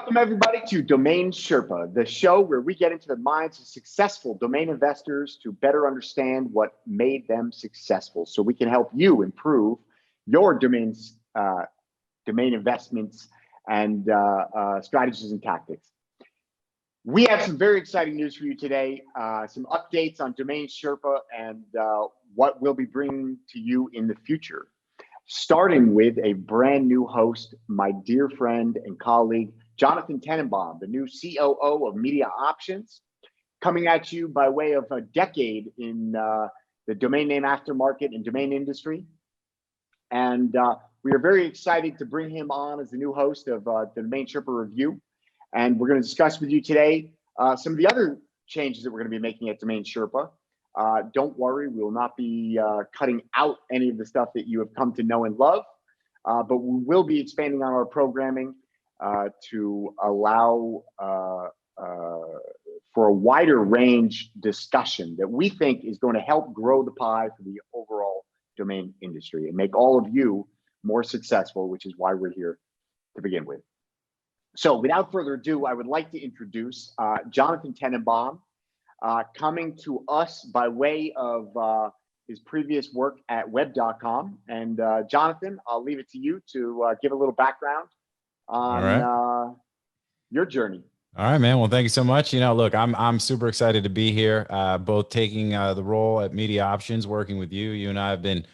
Welcome, everybody, to Domain Sherpa, the show where we get into the minds of successful domain investors to better understand what made them successful so we can help you improve your domain investments and strategies and tactics. We have some very exciting news for you today, some updates on Domain Sherpa and what we'll be bringing to you in the future. Starting with a brand new host, my dear friend and colleague, Jonathan Tenenbaum, the new COO of MediaOptions, coming at you by way of a decade in the domain name aftermarket and domain industry. And we are very excited to bring him on as the new host of the Domain Sherpa Review. And we're going to discuss with you today some of the other changes that we're going to be making at Domain Sherpa. Don't worry, we will not be cutting out any of the stuff that you have come to know and love, but we will be expanding on our programming to allow for a wider range discussion that we think is going to help grow the pie for the overall domain industry and make all of you more successful, which is why we're here to begin with. So without further ado, I would like to introduce Jonathan Tenenbaum, coming to us by way of his previous work at web.com. And Jonathan, I'll leave it to you to give a little background on your journey. All right, man. Well, thank you so much. You know, look, I'm super excited to be here, both taking the role at MediaOptions, working with you. You and I have been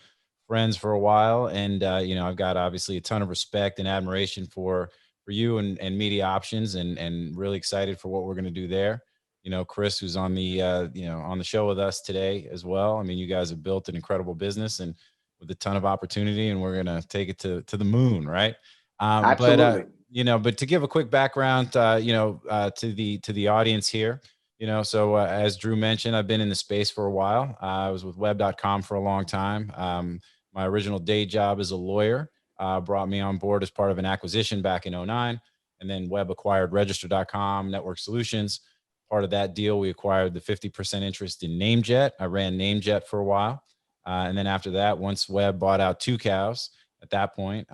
friends for a while, and you know, I've got obviously a ton of respect and admiration for you and MediaOptions, and really excited for what we're going to do there. You know, Chris, who's on the on the show with us today as well. I mean, you guys have built an incredible business and with a ton of opportunity, and we're going to take it to the moon, right? Absolutely. But to give a quick background, to the audience here, so as Drew mentioned, I've been in the space for a while. I was with web.com for a long time. My original day job as a lawyer brought me on board as part of an acquisition back in 2009, and then web acquired register.com network solutions. Part of that deal, we acquired the 50% interest in NameJet. I ran NameJet for a while. And then after that, once web bought out Two Cows, at that point,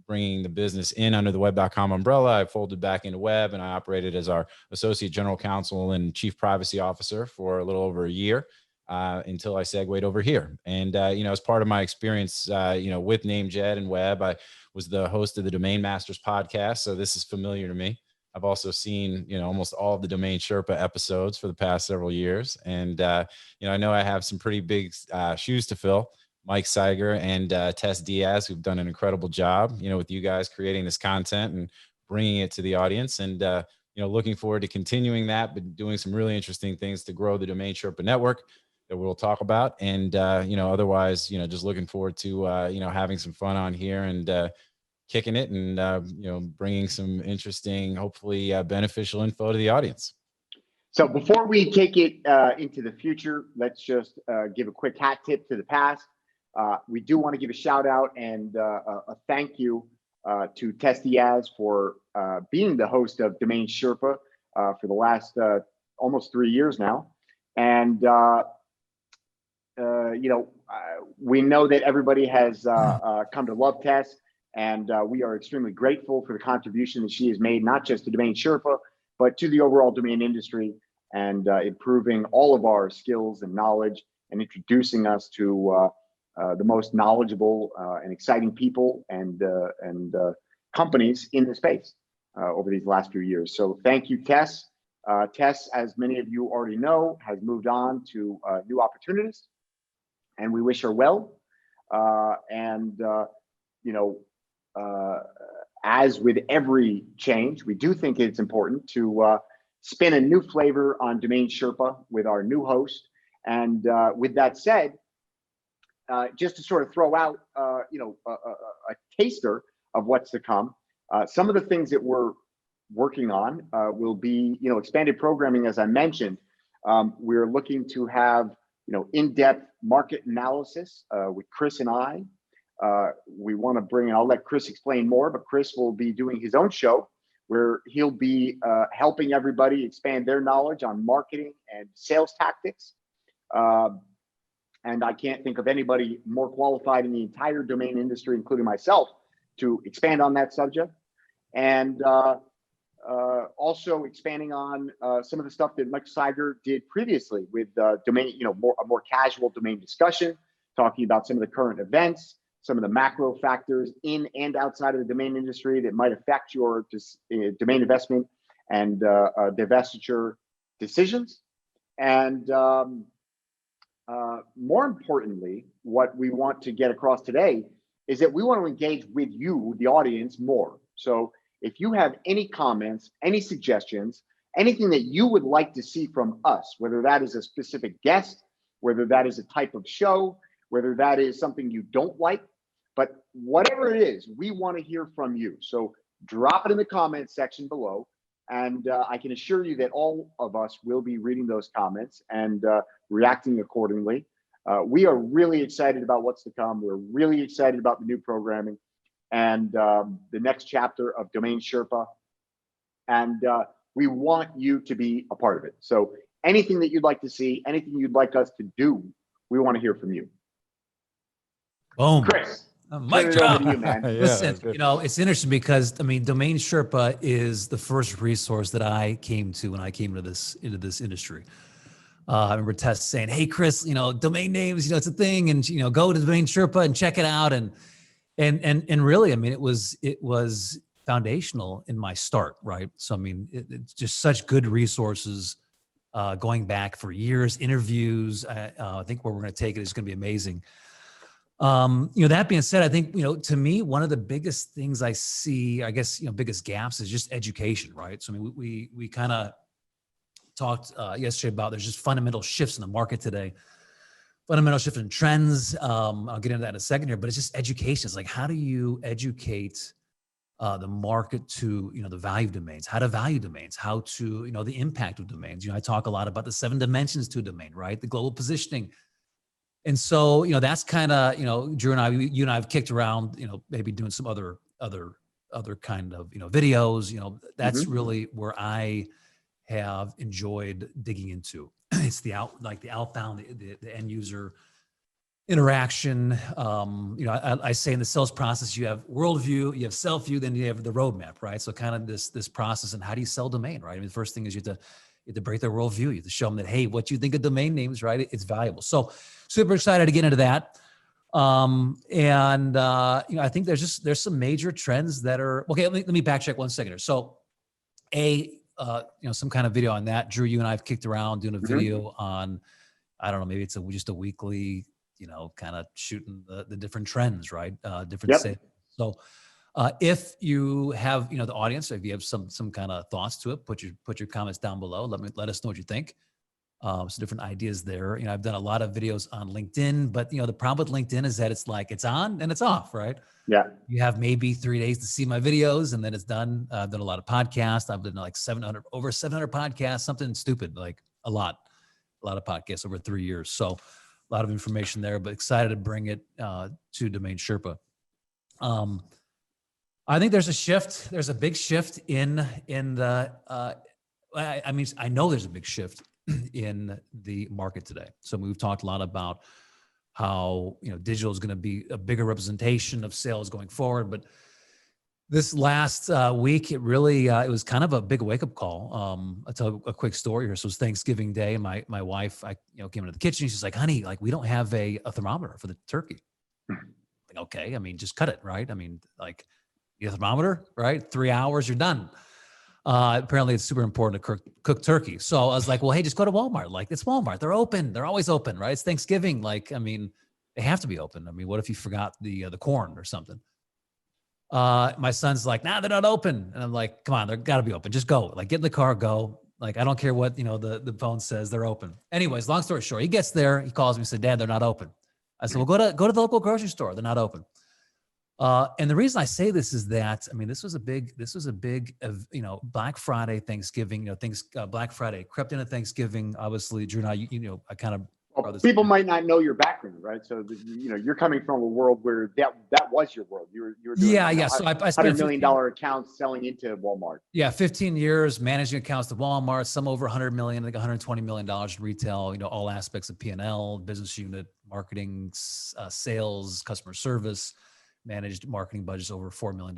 bringing the business in under the web.com umbrella, I folded back into web, and I operated as our associate general counsel and chief privacy officer for a little over a year until I segued over here. And, as part of my experience, with NameJet and web, I was the host of the Domain Masters podcast. So this is familiar to me. I've also seen, almost all of the Domain Sherpa episodes for the past several years. And, I know I have some pretty big shoes to fill. Mike Zuiker and Tess Diaz, who've done an incredible job, with you guys creating this content and bringing it to the audience. And, looking forward to continuing that, but doing some really interesting things to grow the Domain Sherpa network that we'll talk about. And, otherwise, just looking forward to, having some fun on here and kicking it and, bringing some interesting, hopefully beneficial info to the audience. So before we take it into the future, let's just give a quick hat tip to the past. We do want to give a shout out and a thank you to Tess Diaz for being the host of Domain Sherpa for the last almost 3 years now. And, we know that everybody has come to love Tess, and we are extremely grateful for the contribution that she has made, not just to Domain Sherpa, but to the overall domain industry, and improving all of our skills and knowledge and introducing us to the most knowledgeable and exciting people and companies in the space over these last few years. So thank you, Tess. Tess, as many of you already know, has moved on to new opportunities, and we wish her well. As with every change, we do think it's important to spin a new flavor on Domain Sherpa with our new host. And with that said, just to sort of throw out, a taster of what's to come, some of the things that we're working on will be, expanded programming, as I mentioned. We're looking to have, in-depth market analysis with Chris and I. We want to bring, and I'll let Chris explain more, but Chris will be doing his own show where he'll be helping everybody expand their knowledge on marketing and sales tactics. And I can't think of anybody more qualified in the entire domain industry, including myself, to expand on that subject. And also expanding on some of the stuff that Mike Zuiker did previously with domain, a more casual domain discussion, talking about some of the current events, some of the macro factors in and outside of the domain industry that might affect your domain investment and divestiture decisions. And more importantly, what we want to get across today is that we want to engage with you, the audience, more. So if you have any comments, any suggestions, anything that you would like to see from us, whether that is a specific guest, whether that is a type of show, whether that is something you don't like, but whatever it is, we want to hear from you. So drop it in the comments section below. And I can assure you that all of us will be reading those comments and reacting accordingly. We are really excited about what's to come. We're really excited about the new programming and the next chapter of DomainSherpa. And we want you to be a part of it. So anything that you'd like to see, anything you'd like us to do, we want to hear from you. Boom. Chris. Mic drop. You, man. Yeah, Listen, it's interesting because DomainSherpa is the first resource that I came to when I came into this industry. I remember Tess saying, "Hey, Chris, domain names, it's a thing, and go to DomainSherpa and check it out." And really, it was foundational in my start, right? So it's just such good resources going back for years, interviews. I think where we're going to take it is going to be amazing. That being said, I think, to me, one of the biggest things I see, I guess, biggest gaps is just education, right? So, we kind of talked yesterday about there's just fundamental shifts in the market today, fundamental shift in trends. I'll get into that in a second here, but it's just education. It's like, how do you educate the market to, the value of domains, how to value domains, how to, the impact of domains. I talk a lot about the 7 dimensions to a domain, right? The global positioning. And so, that's kind of, Drew and you and I have kicked around, maybe doing some other kind of, videos, that's really where I have enjoyed digging into. It's the outbound, the end user interaction. I say in the sales process, you have worldview, you have self-view, then you have the roadmap, right? So kind of this process, and how do you sell domain, right? The first thing is you have to break their worldview. You have to show them that, hey, what you think of domain names, right? It's valuable. So super excited to get into that. I think there's some major trends that are, okay, let me backtrack 1 second here. So some kind of video on that. Drew, you and I have kicked around doing a video on, I don't know, maybe it's just a weekly, kind of shooting the different trends, right? Different sales. So if you have, the audience, if you have some kind of thoughts to it, put your comments down below. Let us know what you think. Some different ideas there. I've done a lot of videos on LinkedIn, but the problem with LinkedIn is that it's like it's on and it's off, right? Yeah. You have maybe 3 days to see my videos and then it's done. I've done a lot of podcasts. I've done like over 700 podcasts, something stupid, like a lot of podcasts over 3 years. So a lot of information there, but excited to bring it to DomainSherpa. I think there's a shift. There's a big shift in the, I know there's a big shift in the market today. So we've talked a lot about how, digital is going to be a bigger representation of sales going forward. But this last week, it really, it was kind of a big wake up call. I'll tell a quick story here. So it was Thanksgiving Day. And my wife, came into the kitchen. She's like, honey, we don't have a thermometer for the turkey. Like, okay, just cut it, right? You have a thermometer, right? 3 hours, you're done. Apparently it's super important to cook turkey. So I was like, well, hey, just go to Walmart. It's Walmart. They're open. They're always open, right? It's Thanksgiving. They have to be open. What if you forgot the corn or something? My son's like, nah, they're not open. And I'm like, come on, they're gotta be open. Just go, get in the car, go. I don't care what, the phone says, they're open. Anyways, long story short, he gets there, he calls me and said, Dad, they're not open. I said, well, go to the local grocery store. They're not open. And the reason I say this is that, this was a big, Black Friday, Thanksgiving, Black Friday crept into Thanksgiving. Obviously, Drew and I, I kind of. People might not know your background, right? So, you're coming from a world where that was your world. You were doing, So I spent $100 million accounts selling into Walmart. Yeah, 15 years managing accounts to Walmart, some over 100 million, like $120 million in retail. All aspects of P&L, business unit, marketing, sales, customer service. Managed marketing budgets over $4 million.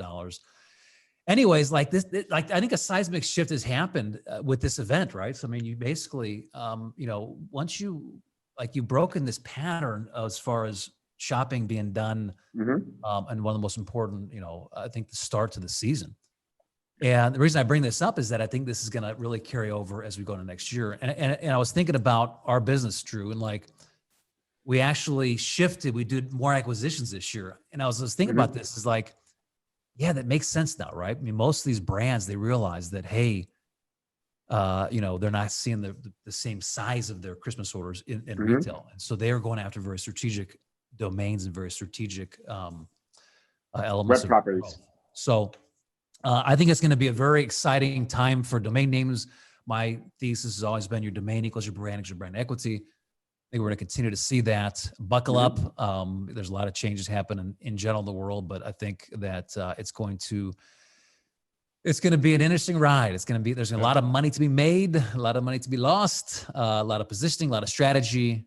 anyways, like like I think a seismic shift has happened with this event, right? So I mean, you basically, once you've broken this pattern as far as shopping being done, and one of the most important, I think the start to the season. And the reason I bring this up is that I think this is going to really carry over as we go into next year. And I was thinking about our business, Drew, and like we actually shifted. We did more acquisitions this year, and I was thinking about this. Is like, yeah, that makes sense now, right? I mean, most of these brands, they realize that, hey, they're not seeing the same size of their Christmas orders in retail, and so they are going after very strategic domains and very strategic elements Web properties. So I think it's going to be a very exciting time for domain names. My thesis has always been your domain equals your brand equity. I think we're going to continue to see that. Buckle up. There's a lot of changes happening in general in the world, but I think that it's going to be an interesting ride. There's a lot of money to be made, a lot of money to be lost, a lot of positioning, a lot of strategy.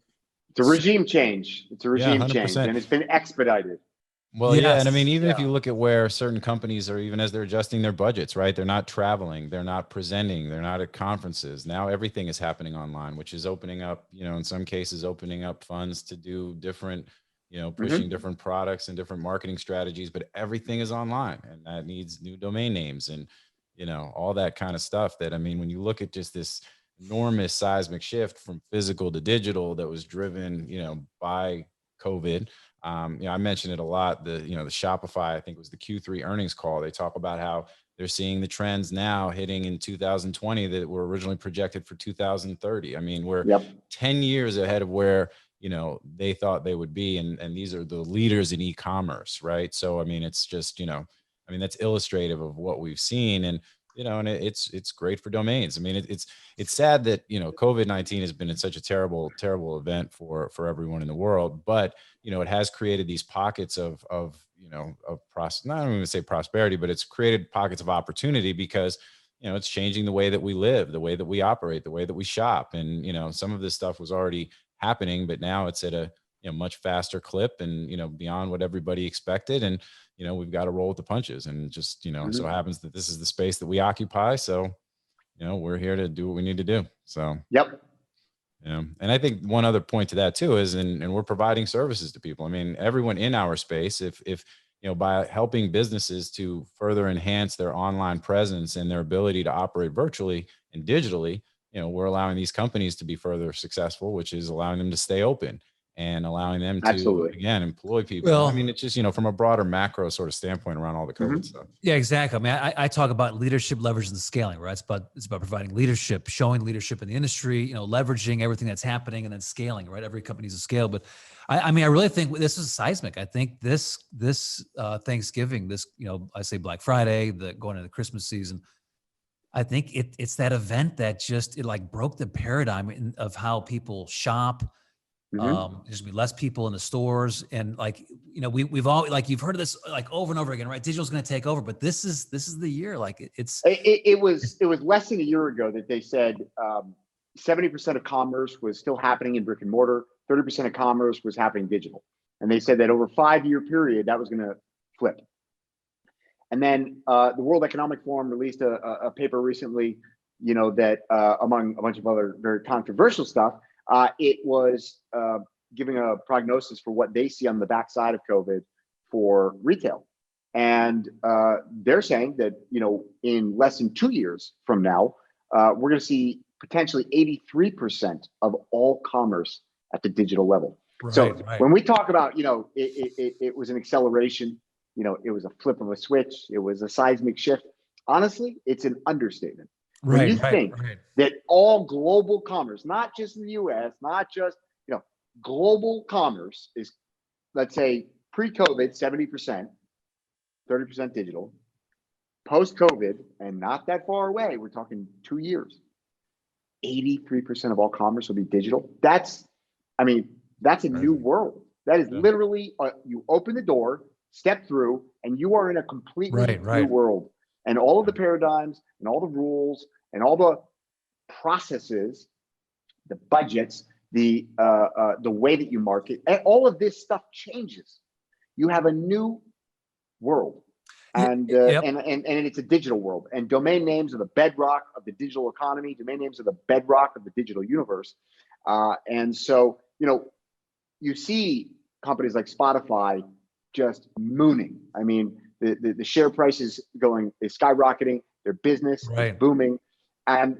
It's a regime change. It's a regime 100%. change, and it's been expedited. Well, Yes. yeah. And I mean, even if you look at where certain companies are, even as they're adjusting their budgets, right? They're not traveling, they're not presenting, they're not at conferences. Now everything is happening online, which is opening up, in some cases, opening up funds to do different, pushing different products and different marketing strategies, but everything is online, and that needs new domain names and, all that kind of stuff. That, I mean, when you look at just this enormous seismic shift from physical to digital that was driven, by COVID. I mentioned it a lot. The Shopify, I think it was the Q3 earnings call. They talk about how they're seeing the trends now hitting in 2020 that were originally projected for 2030. I mean, we're 10 years ahead of where, they thought they would be. And these are the leaders in e-commerce, right? So, I mean, it's just, that's illustrative of what we've seen. And, and it's great for domains. I mean, it's sad that, COVID-19 has been such a terrible, terrible event for everyone in the world, but, it has created these pockets of not even to say prosperity, but it's created pockets of opportunity because, it's changing the way that we live, the way that we operate, the way that we shop. And, some of this stuff was already happening, but now it's at a, much faster clip and, beyond what everybody expected. And, we've got to roll with the punches, and just, so happens that this is the space that we occupy. So, we're here to do what we need to do. So, and I think one other point to that too is, and we're providing services to people. I mean, everyone in our space, if by helping businesses to further enhance their online presence and their ability to operate virtually and digitally, we're allowing these companies to be further successful, which is allowing them to stay open and allowing them to, again, employ people. Well, I mean, it's just, from a broader macro sort of standpoint around all the COVID stuff. Yeah, exactly. I mean, I talk about leadership, leverage, and scaling, right? It's about providing leadership, showing leadership in the industry, leveraging everything that's happening, and then scaling, right? Every company needs to scale. But I mean, I really think this is seismic. I think this Thanksgiving, I say Black Friday, going into the Christmas season, I think it's that event that just, it like broke the paradigm of how people shop. There's gonna be less people in the stores, and like, we've all, like, you've heard of this like over and over again, right? Digital's going to take over, but this is the year. Like it was less than a year ago that they said 70% of commerce was still happening in brick and mortar, 30% of commerce was happening digital, and they said that over a 5-year period that was going to flip. And then the World Economic Forum released a paper recently, that among a bunch of other very controversial stuff. It was giving a prognosis for what they see on the backside of COVID for retail. And they're saying that, in less than 2 years from now, we're going to see potentially 83% of all commerce at the digital level. Right. When we talk about, it was an acceleration, it was a flip of a switch, it was a seismic shift. Honestly, it's an understatement. When you think that all global commerce, not just in the US, not just, global commerce is, let's say, pre-COVID, 70%, 30% digital, post-COVID, and not that far away, we're talking 2 years, 83% of all commerce will be digital. That's a new world. That is literally, you open the door, step through, and you are in a completely new world. And all of the paradigms and all the rules and all the processes, the budgets, the way that you market, and all of this stuff changes. You have a new world. And, Yep. and it's a digital world, and domain names are the bedrock of the digital economy. Domain names are the bedrock of the digital universe. And so, you see companies like Spotify just mooning. I mean, the share price is skyrocketing. Their business is booming. And,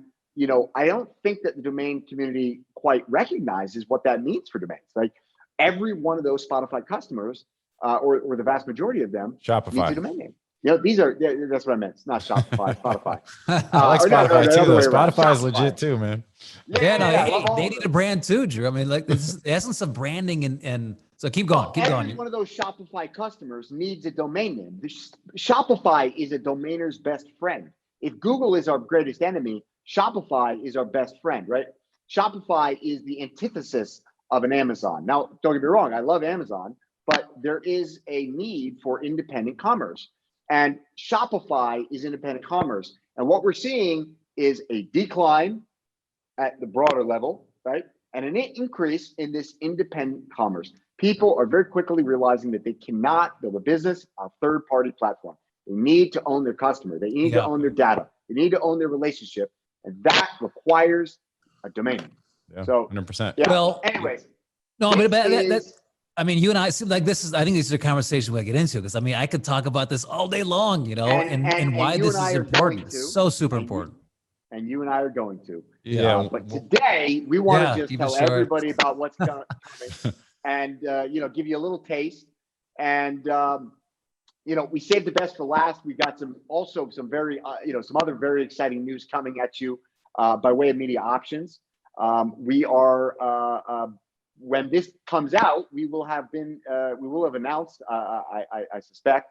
I don't think that the domain community quite recognizes what that means for domains. Like every one of those Spotify customers, or the vast majority of them, Shopify needs a domain name. That's what I meant. It's not Shopify, Spotify. I like Spotify too, though. Spotify is Shopify. legit too, man. They need a brand too, Drew. I mean, like this is the essence of branding, and so keep going. Every one of those Shopify customers needs a domain name. Shopify is a domainer's best friend. If Google is our greatest enemy, Shopify is our best friend, right? Shopify is the antithesis of an Amazon. Now, don't get me wrong, I love Amazon, but there is a need for independent commerce. And Shopify is independent commerce. And what we're seeing is a decline at the broader level, right? And an increase in this independent commerce. People are very quickly realizing that they cannot build a business on a third-party platform. They need to own their customer. They need to own their data. They need to own their relationship. And that requires a domain. Yeah, so 100%. Yeah. Well, anyways. No, but I mean, you and I seem like this is, I think this is a conversation we'll get into, because I mean, I could talk about this all day long, and why this is important. It's so super important. And you and I are going to. Yeah. But today we want to just tell everybody about what's coming and, give you a little taste. And, we saved the best for last. We've got some very, some other very exciting news coming at you by way of MediaOptions. We are, when this comes out, we will have announced, I suspect,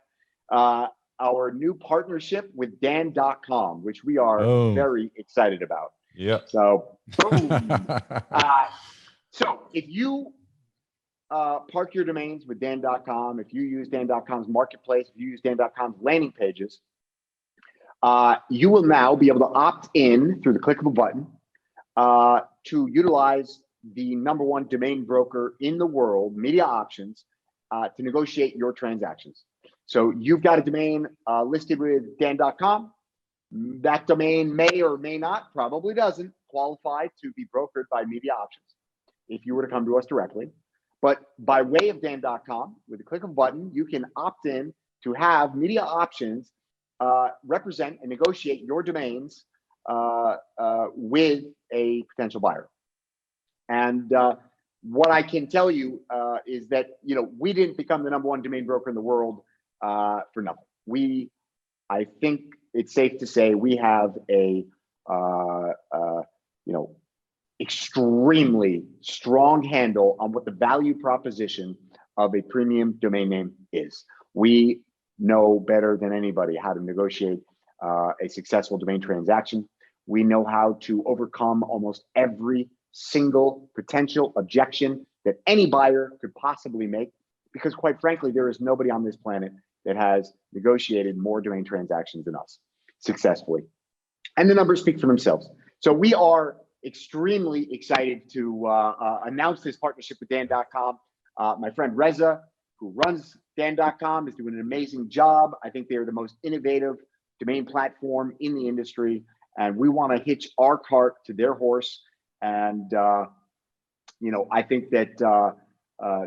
our new partnership with Dan.com, which we are very excited about. Yeah. So, boom. So if you park your domains with Dan.com, if you use Dan.com's marketplace, if you use Dan.com's landing pages, you will now be able to opt in through the click of a button to utilize the #1 domain broker in the world, MediaOptions, to negotiate your transactions. So you've got a domain listed with Dan.com. That domain may or may not, probably doesn't, qualify to be brokered by MediaOptions if you were to come to us directly. But by way of Dan.com, with the click of a button, you can opt in to have MediaOptions represent and negotiate your domains with a potential buyer. And what I can tell you is that, we didn't become the #1 domain broker in the world for nothing. I think it's safe to say we have a, extremely strong handle on what the value proposition of a premium domain name is. We know better than anybody how to negotiate a successful domain transaction. We know how to overcome almost every single potential objection that any buyer could possibly make, because quite frankly, there is nobody on this planet that has negotiated more domain transactions than us successfully. And the numbers speak for themselves. So we are extremely excited to announce this partnership with Dan.com. My friend Reza, who runs Dan.com, is doing an amazing job. I think they're the most innovative domain platform in the industry, and we want to hitch our cart to their horse. And, I think that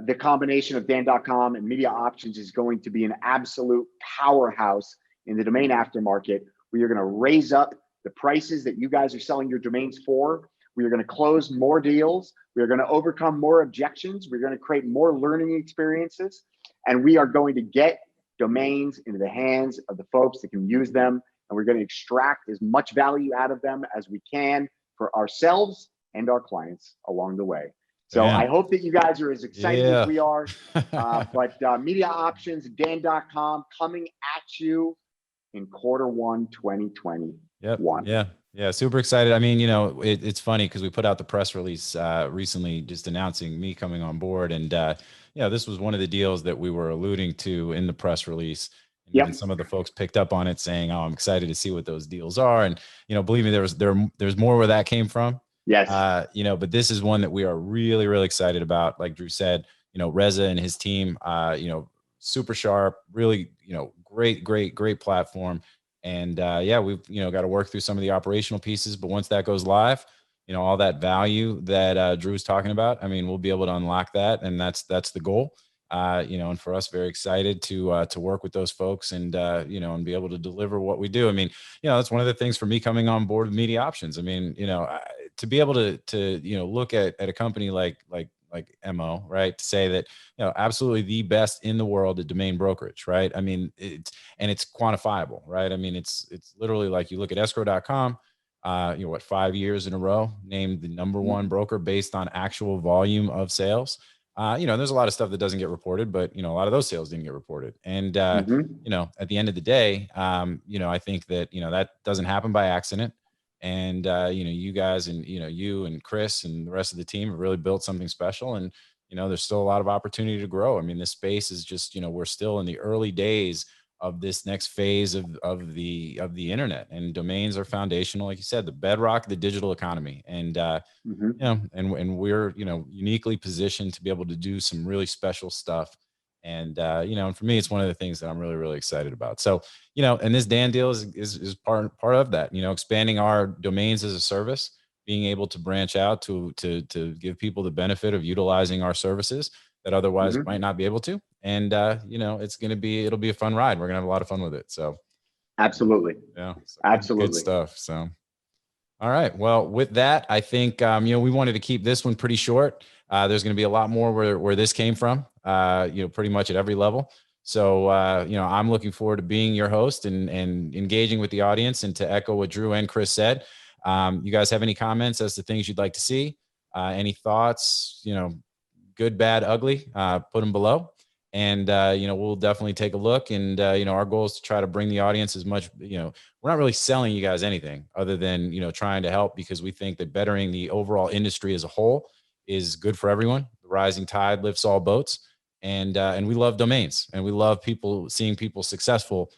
the combination of Dan.com and MediaOptions is going to be an absolute powerhouse in the domain aftermarket. We are going to raise up the prices that you guys are selling your domains for. We are going to close more deals. We are going to overcome more objections. We're going to create more learning experiences. And we are going to get domains into the hands of the folks that can use them. And we're going to extract as much value out of them as we can for ourselves and our clients along the way. So I hope that you guys are as excited as we are. But MediaOptions, Dan.com, coming at you in Q1 2021. Yeah, super excited. I mean, it's funny because we put out the press release recently just announcing me coming on board. And, this was one of the deals that we were alluding to in the press release. And some of the folks picked up on it saying, "Oh, I'm excited to see what those deals are." And, believe me, there's more where that came from. Yes. But this is one that we are really, really excited about. Like Drew said, Reza and his team, super sharp, really, great platform. And yeah, we've, got to work through some of the operational pieces, but once that goes live, all that value that Drew's talking about, I mean, we'll be able to unlock that. And that's the goal. And for us, very excited to work with those folks and, and be able to deliver what we do. I mean, that's one of the things for me coming on board with MediaOptions. I mean, to be able to look at a company like MO, right, to say that, absolutely the best in the world at domain brokerage, right? I mean, it's quantifiable, right? I mean, it's literally like you look at escrow.com, 5 years in a row named the #1 broker based on actual volume of sales. There's a lot of stuff that doesn't get reported, but, a lot of those sales didn't get reported. And, at the end of the day, I think that, that doesn't happen by accident. And, you guys and, you and Chris and the rest of the team have really built something special. And, there's still a lot of opportunity to grow. I mean, this space is just, we're still in the early days of this next phase of the internet, and domains are foundational. Like you said, the bedrock of the digital economy. And, and we're, uniquely positioned to be able to do some really special stuff. And, and for me, it's one of the things that I'm really, really excited about. So, and this Dan deal is part of that, expanding our domains as a service, being able to branch out to give people the benefit of utilizing our services that otherwise might not be able to. And, it'll be a fun ride. We're gonna have a lot of fun with it. So. Absolutely. Yeah. So Absolutely. Good stuff. So. All right. Well, with that, I think, we wanted to keep this one pretty short. There's going to be a lot more where this came from, pretty much at every level. So, I'm looking forward to being your host and engaging with the audience. And to echo what Drew and Chris said, you guys have any comments as to things you'd like to see? Any thoughts, good, bad, ugly, put them below. And, we'll definitely take a look. And, our goal is to try to bring the audience as much, we're not really selling you guys anything other than, trying to help, because we think that bettering the overall industry as a whole is good for everyone. The rising tide lifts all boats. And we love domains, and we love seeing people successful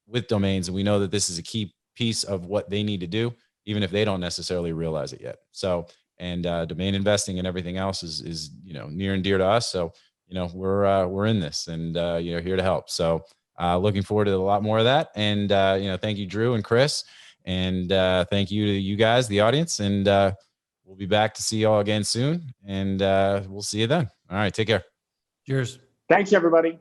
with domains. And we know that this is a key piece of what they need to do, even if they don't necessarily realize it yet. So, and domain investing and everything else is near and dear to us. So, we're in this, and here to help. So looking forward to a lot more of that. And thank you, Drew and Chris, and thank you to you guys, the audience. And we'll be back to see you all again soon. And we'll see you then. All right, take care. Cheers. Thanks, everybody.